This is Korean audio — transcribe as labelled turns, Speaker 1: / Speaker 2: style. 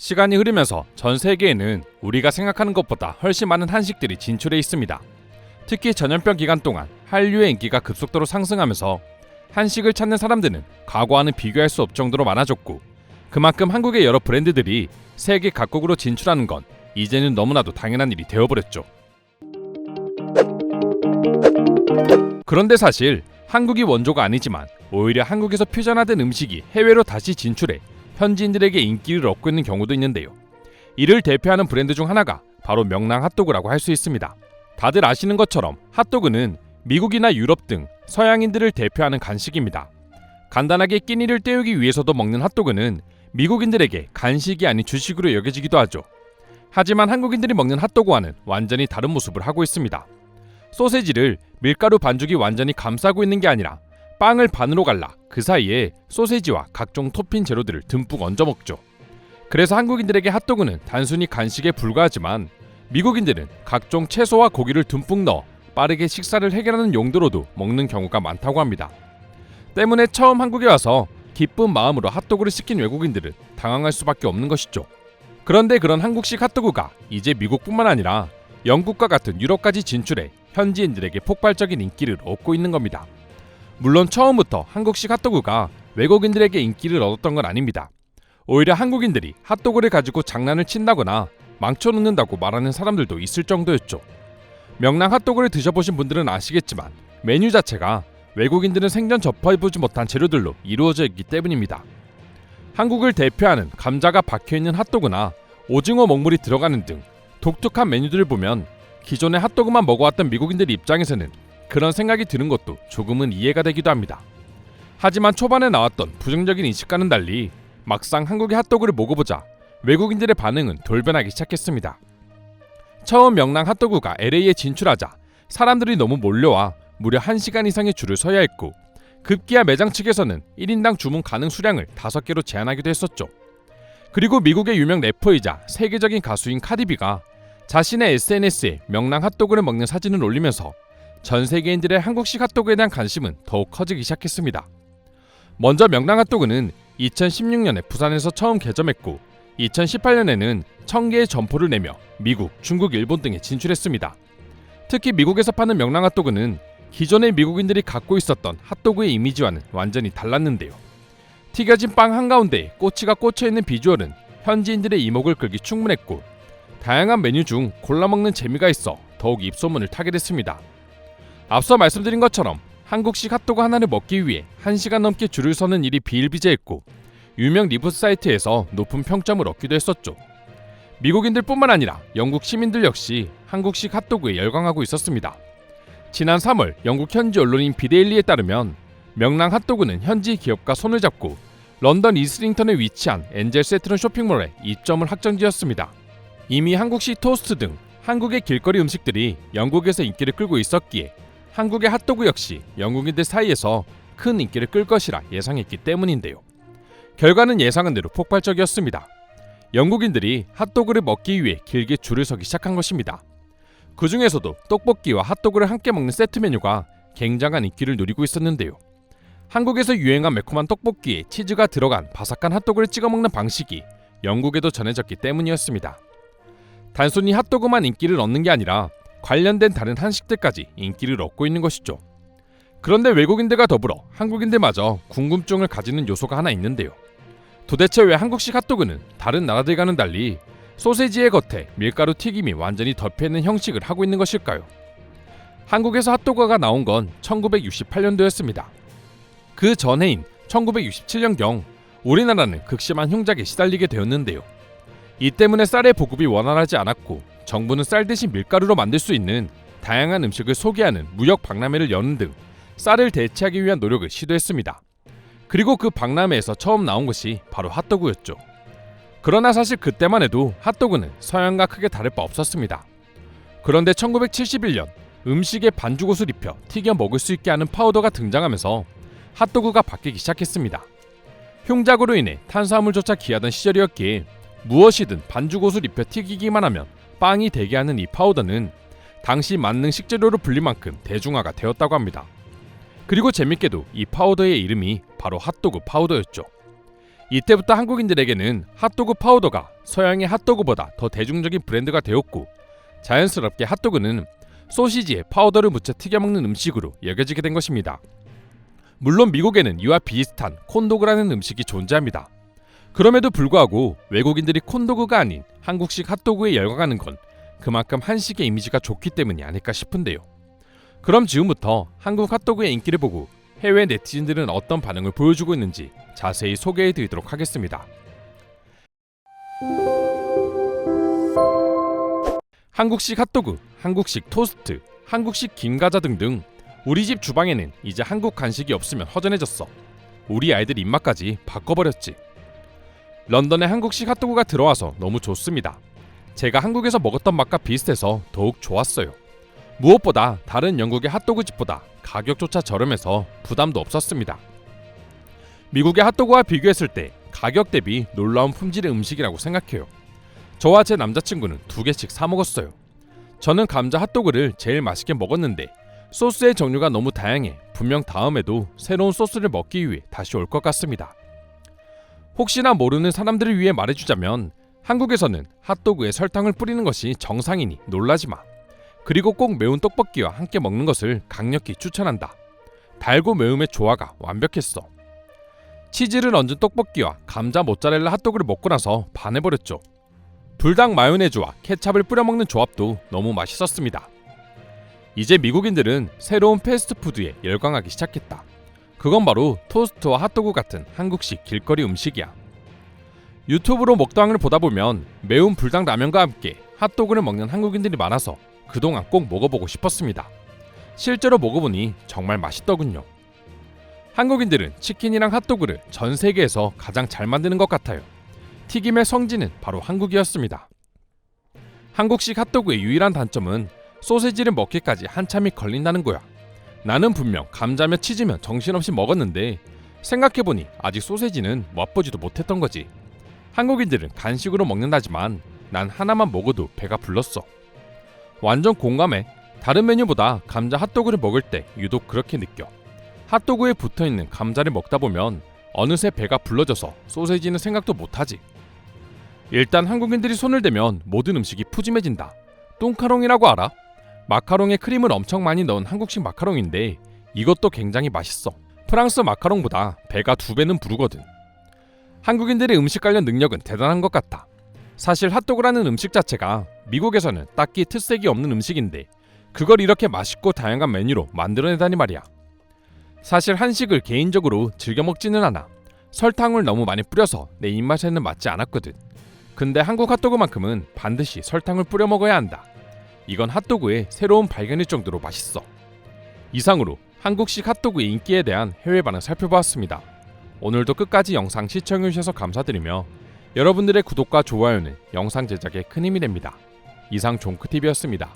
Speaker 1: 시간이 흐르면서 전 세계에는 우리가 생각하는 것보다 훨씬 많은 한식들이 진출해 있습니다. 특히 전염병 기간 동안 한류의 인기가 급속도로 상승하면서 한식을 찾는 사람들은 과거와는 비교할 수 없을 정도로 많아졌고, 그만큼 한국의 여러 브랜드들이 세계 각국으로 진출하는 건 이제는 너무나도 당연한 일이 되어버렸죠. 그런데 사실 한국이 원조가 아니지만 오히려 한국에서 퓨전화된 음식이 해외로 다시 진출해 현지인들에게 인기를 얻고 있는 경우도 있는데요. 이를 대표하는 브랜드 중 하나가 바로 명랑 핫도그라고 할 수 있습니다. 다들 아시는 것처럼 핫도그는 미국이나 유럽 등 서양인들을 대표하는 간식입니다. 간단하게 끼니를 때우기 위해서도 먹는 핫도그는 미국인들에게 간식이 아닌 주식으로 여겨지기도 하죠. 하지만 한국인들이 먹는 핫도그와는 완전히 다른 모습을 하고 있습니다. 소세지를 밀가루 반죽이 완전히 감싸고 있는 게 아니라 빵을 반으로 갈라 그 사이에 소세지와 각종 토핑 재료들을 듬뿍 얹어 먹죠. 그래서 한국인들에게 핫도그는 단순히 간식에 불과하지만 미국인들은 각종 채소와 고기를 듬뿍 넣어 빠르게 식사를 해결하는 용도로도 먹는 경우가 많다고 합니다. 때문에 처음 한국에 와서 기쁜 마음으로 핫도그를 시킨 외국인들은 당황할 수밖에 없는 것이죠. 그런데 그런 한국식 핫도그가 이제 미국뿐만 아니라 영국과 같은 유럽까지 진출해 현지인들에게 폭발적인 인기를 얻고 있는 겁니다. 물론 처음부터 한국식 핫도그가 외국인들에게 인기를 얻었던 건 아닙니다. 오히려 한국인들이 핫도그를 가지고 장난을 친다거나 망쳐놓는다고 말하는 사람들도 있을 정도였죠. 명랑 핫도그를 드셔보신 분들은 아시겠지만 메뉴 자체가 외국인들은 생전 접해보지 못한 재료들로 이루어져 있기 때문입니다. 한국을 대표하는 감자가 박혀있는 핫도그나 오징어 먹물이 들어가는 등 독특한 메뉴들을 보면 기존의 핫도그만 먹어왔던 미국인들 입장에서는 그런 생각이 드는 것도 조금은 이해가 되기도 합니다. 하지만 초반에 나왔던 부정적인 인식과는 달리 막상 한국의 핫도그를 먹어보자 외국인들의 반응은 돌변하기 시작했습니다. 처음 명랑 핫도그가 LA에 진출하자 사람들이 너무 몰려와 무려 1시간 이상의 줄을 서야 했고, 급기야 매장 측에서는 1인당 주문 가능 수량을 5개로 제한하기도 했었죠. 그리고 미국의 유명 래퍼이자 세계적인 가수인 카디비가 자신의 SNS에 명랑 핫도그를 먹는 사진을 올리면서 전 세계인들의 한국식 핫도그에 대한 관심은 더욱 커지기 시작했습니다. 먼저 명랑 핫도그는 2016년에 부산에서 처음 개점했고 2018년에는 1000개의 점포를 내며 미국, 중국, 일본 등에 진출했습니다. 특히 미국에서 파는 명랑 핫도그는 기존의 미국인들이 갖고 있었던 핫도그의 이미지와는 완전히 달랐는데요. 튀겨진 빵 한가운데에 꼬치가 꽂혀있는 비주얼은 현지인들의 이목을 끌기 충분했고, 다양한 메뉴 중 골라 먹는 재미가 있어 더욱 입소문을 타게 됐습니다. 앞서 말씀드린 것처럼 한국식 핫도그 하나를 먹기 위해 1시간 넘게 줄을 서는 일이 비일비재했고, 유명 리뷰 사이트에서 높은 평점을 얻기도 했었죠. 미국인들뿐만 아니라 영국 시민들 역시 한국식 핫도그에 열광하고 있었습니다. 지난 3월 영국 현지 언론인 비데일리에 따르면 명랑 핫도그는 현지 기업과 손을 잡고 런던 이슬링턴에 위치한 엔젤 세트론 쇼핑몰에 입점을 확정지었습니다. 이미 한국식 토스트 등 한국의 길거리 음식들이 영국에서 인기를 끌고 있었기에 한국의 핫도그 역시 영국인들 사이에서 큰 인기를 끌 것이라 예상했기 때문인데요. 결과는 예상한 대로 폭발적이었습니다. 영국인들이 핫도그를 먹기 위해 길게 줄을 서기 시작한 것입니다. 그 중에서도 떡볶이와 핫도그를 함께 먹는 세트 메뉴가 굉장한 인기를 누리고 있었는데요. 한국에서 유행한 매콤한 떡볶이에 치즈가 들어간 바삭한 핫도그를 찍어 먹는 방식이 영국에도 전해졌기 때문이었습니다. 단순히 핫도그만 인기를 얻는 게 아니라 관련된 다른 한식들까지 인기를 얻고 있는 것이죠. 그런데 외국인들과 더불어 한국인들마저 궁금증을 가지는 요소가 하나 있는데요. 도대체 왜 한국식 핫도그는 다른 나라들과는 달리 소세지의 겉에 밀가루 튀김이 완전히 덮여있는 형식을 하고 있는 것일까요? 한국에서 핫도그가 나온 건 1968년도였습니다. 그 전해인 1967년경 우리나라는 극심한 흉작에 시달리게 되었는데요. 이 때문에 쌀의 보급이 원활하지 않았고 정부는 쌀 대신 밀가루로 만들 수 있는 다양한 음식을 소개하는 무역 박람회를 여는 등 쌀을 대체하기 위한 노력을 시도했습니다. 그리고 그 박람회에서 처음 나온 것이 바로 핫도그였죠. 그러나 사실 그때만 해도 핫도그는 서양과 크게 다를 바 없었습니다. 그런데 1971년 음식에 반죽옷을 입혀 튀겨 먹을 수 있게 하는 파우더가 등장하면서 핫도그가 바뀌기 시작했습니다. 흉작으로 인해 탄수화물조차 귀하던 시절이었기에 무엇이든 반죽옷을 입혀 튀기기만 하면 빵이 되게 하는 이 파우더는 당시 만능 식재료로 불릴 만큼 대중화가 되었다고 합니다. 그리고 재밌게도 이 파우더의 이름이 바로 핫도그 파우더였죠. 이때부터 한국인들에게는 핫도그 파우더가 서양의 핫도그보다 더 대중적인 브랜드가 되었고, 자연스럽게 핫도그는 소시지에 파우더를 묻혀 튀겨 먹는 음식으로 여겨지게 된 것입니다. 물론 미국에는 이와 비슷한 콘도그라는 음식이 존재합니다. 그럼에도 불구하고 외국인들이 콘도그가 아닌 한국식 핫도그에 열광하는 건 그만큼 한식의 이미지가 좋기 때문이 아닐까 싶은데요. 그럼 지금부터 한국 핫도그의 인기를 보고 해외 네티즌들은 어떤 반응을 보여주고 있는지 자세히 소개해 드리도록 하겠습니다. 한국식 핫도그, 한국식 토스트, 한국식 김과자 등등 우리 집 주방에는 이제 한국 간식이 없으면 허전해졌어. 우리 아이들 입맛까지 바꿔버렸지. 런던에 한국식 핫도그가 들어와서 너무 좋습니다. 제가 한국에서 먹었던 맛과 비슷해서 더욱 좋았어요. 무엇보다 다른 영국의 핫도그 집보다 가격조차 저렴해서 부담도 없었습니다. 미국의 핫도그와 비교했을 때 가격 대비 놀라운 품질의 음식이라고 생각해요. 저와 제 남자친구는 2개씩 사 먹었어요. 저는 감자 핫도그를 제일 맛있게 먹었는데 소스의 종류가 너무 다양해 분명 다음에도 새로운 소스를 먹기 위해 다시 올 것 같습니다. 혹시나 모르는 사람들을 위해 말해주자면 한국에서는 핫도그에 설탕을 뿌리는 것이 정상이니 놀라지 마. 그리고 꼭 매운 떡볶이와 함께 먹는 것을 강력히 추천한다. 달고 매움의 조화가 완벽했어. 치즈를 얹은 떡볶이와 감자 모짜렐라 핫도그를 먹고 나서 반해버렸죠. 불닭 마요네즈와 케찹을 뿌려 먹는 조합도 너무 맛있었습니다. 이제 미국인들은 새로운 패스트푸드에 열광하기 시작했다. 그건 바로 토스트와 핫도그 같은 한국식 길거리 음식이야. 유튜브로 먹방을 보다 보면 매운 불닭 라면과 함께 핫도그를 먹는 한국인들이 많아서 그동안 꼭 먹어보고 싶었습니다. 실제로 먹어보니 정말 맛있더군요. 한국인들은 치킨이랑 핫도그를 전 세계에서 가장 잘 만드는 것 같아요. 튀김의 성지는 바로 한국이었습니다. 한국식 핫도그의 유일한 단점은 소세지를 먹기까지 한참이 걸린다는 거야. 나는 분명 감자며 치즈며 정신없이 먹었는데 생각해보니 아직 소세지는 맛보지도 못했던 거지. 한국인들은 간식으로 먹는다지만 난 하나만 먹어도 배가 불렀어. 완전 공감해. 다른 메뉴보다 감자 핫도그를 먹을 때 유독 그렇게 느껴. 핫도그에 붙어있는 감자를 먹다 보면 어느새 배가 불러져서 소세지는 생각도 못하지. 일단 한국인들이 손을 대면 모든 음식이 푸짐해진다. 뚱카롱이라고 알아? 마카롱에 크림을 엄청 많이 넣은 한국식 마카롱인데 이것도 굉장히 맛있어. 프랑스 마카롱보다 배가 2배는 부르거든. 한국인들의 음식 관련 능력은 대단한 것 같아. 사실 핫도그라는 음식 자체가 미국에서는 딱히 특색이 없는 음식인데 그걸 이렇게 맛있고 다양한 메뉴로 만들어내다니 말이야. 사실 한식을 개인적으로 즐겨 먹지는 않아. 설탕을 너무 많이 뿌려서 내 입맛에는 맞지 않았거든. 근데 한국 핫도그만큼은 반드시 설탕을 뿌려 먹어야 한다. 이건 핫도그의 새로운 발견일 정도로 맛있어. 이상으로 한국식 핫도그의 인기에 대한 해외 반응 살펴보았습니다. 오늘도 끝까지 영상 시청해주셔서 감사드리며 여러분들의 구독과 좋아요는 영상 제작에 큰 힘이 됩니다. 이상 종크TV였습니다.